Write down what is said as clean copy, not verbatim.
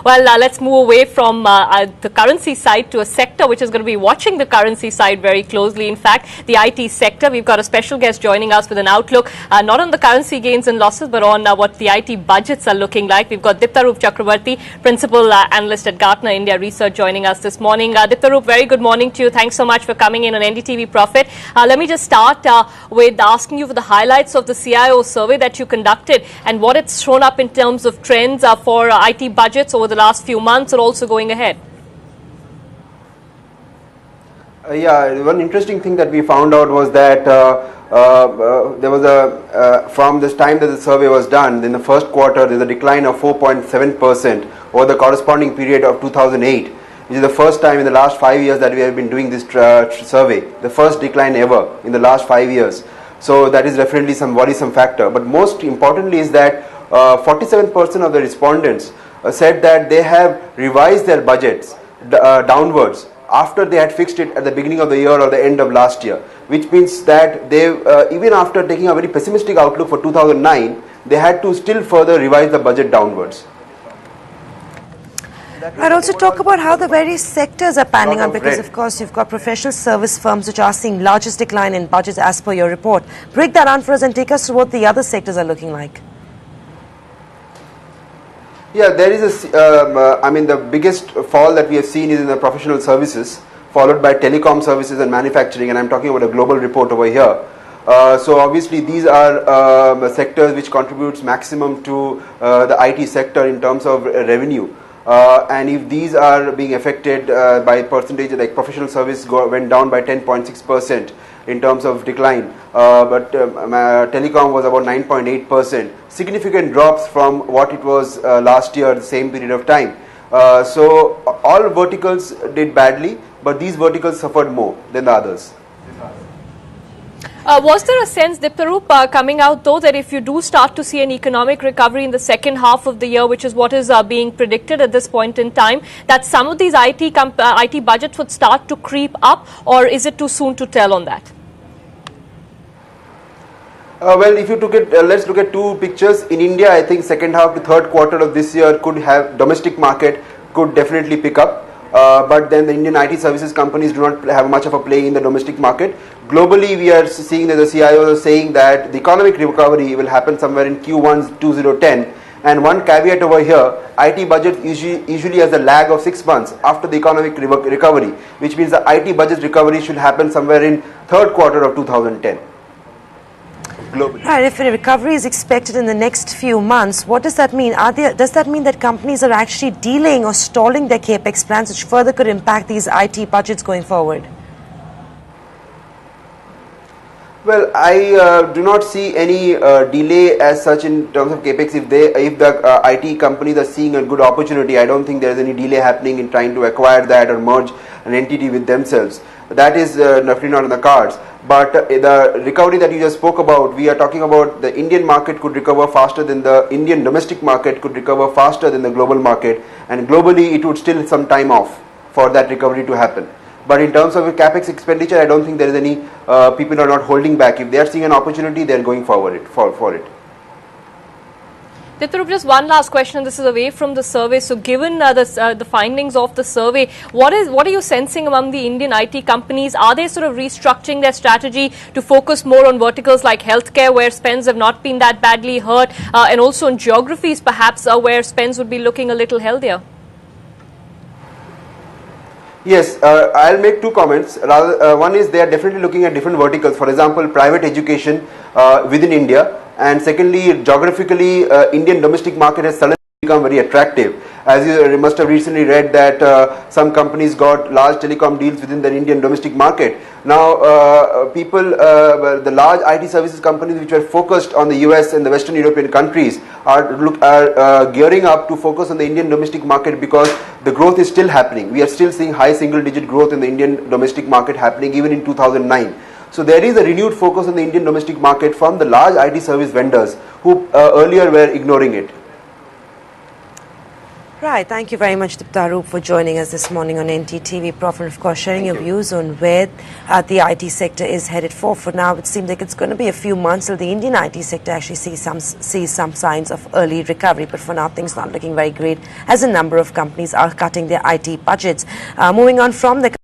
Well, let's move away from the currency side to a sector which is going to be watching the currency side very closely. In fact, the IT sector. We've got a special guest joining us with an outlook, not on the currency gains and losses, but on what the IT budgets are looking like. We've got Diptarup Chakravarti, Principal Analyst at Gartner India Research, joining us this morning. Diptarup, very good morning to you. Thanks so much for coming in on NDTV Profit. Let me just start with asking you for the highlights of the CIO survey that you conducted and what it's thrown up in terms of trends for IT budgets over the last few months and also going ahead. Yeah, one interesting thing that we found out was that there was from this time that the survey was done, in the first quarter, there's a decline of 4.7% over the corresponding period of 2008. Which is the first time in the last 5 years that we have been doing this survey. The first decline ever in the last 5 years. So that is definitely some worrisome factor. But most importantly is that 47% of the respondents said that they have revised their budgets downwards after they had fixed it at the beginning of the year or the end of last year, which means that they, even after taking a very pessimistic outlook for 2009, they had to still further revise the budget downwards. I'd also talk about how the various sectors are panning out, because of course you've got professional service firms which are seeing largest decline in budgets as per your report. Break that down for us and take us through what the other sectors are looking like. Yeah, there is the biggest fall that we have seen is in the professional services, followed by telecom services and manufacturing, and I'm talking about a global report over here. So obviously these are sectors which contributes maximum to the IT sector in terms of revenue. And if these are being affected by percentage, like professional service went down by 10.6% in terms of decline, but telecom was about 9.8%, significant drops from what it was last year, the same period of time. So all verticals did badly, but these verticals suffered more than the others. Was there a sense, Diptarup, coming out though, that if you do start to see an economic recovery in the second half of the year, which is what is being predicted at this point in time, that some of these IT budgets would start to creep up, or is it too soon to tell on that? Well, if you took it, let's look at two pictures. In India, I think second half to third quarter of this year could have domestic market could definitely pick up. But then the Indian IT services companies do not have much of a play in the domestic market. Globally, we are seeing that the CIOs are saying that the economic recovery will happen somewhere in Q1 2010. And one caveat over here, IT budget usually has a lag of 6 months after the economic recovery, which means the IT budget recovery should happen somewhere in third quarter of 2010. Globally. Right, if a recovery is expected in the next few months, what does that mean? Does that mean that companies are actually delaying or stalling their capex plans, which further could impact these IT budgets going forward? Well, I do not see any delay as such in terms of capex. If the IT companies are seeing a good opportunity, I don't think there is any delay happening in trying to acquire that or merge an entity with themselves. That is definitely not in the cards. But the recovery that you just spoke about, we are talking about the Indian market could recover faster than the Indian domestic market could recover faster than the global market, and globally it would still some time off for that recovery to happen. But in terms of capex expenditure, I don't think there is any, people are not holding back. If they are seeing an opportunity, they are going forward for it. Diptarup, just one last question, and this is away from the survey. So given the findings of the survey, what are you sensing among the Indian IT companies? Are they sort of restructuring their strategy to focus more on verticals like healthcare, where spends have not been that badly hurt, and also in geographies perhaps where spends would be looking a little healthier? Yes, I'll make two comments. One is they are definitely looking at different verticals. For example, private education within India. And secondly, geographically, Indian domestic market has suddenly become very attractive. As you must have recently read that some companies got large telecom deals within the Indian domestic market. Now, the large IT services companies which were focused on the US and the Western European countries are gearing up to focus on the Indian domestic market because the growth is still happening. We are still seeing high single-digit growth in the Indian domestic market happening even in 2009. So there is a renewed focus on the Indian domestic market from the large IT service vendors who earlier were ignoring it. Right. Thank you very much, Diptarup, for joining us this morning on NDTV. Prof, and of course, sharing your views on where the IT sector is headed for. For now, it seems like it's going to be a few months till the Indian IT sector actually sees some signs of early recovery. But for now, things not looking very great as a number of companies are cutting their IT budgets. Moving on from the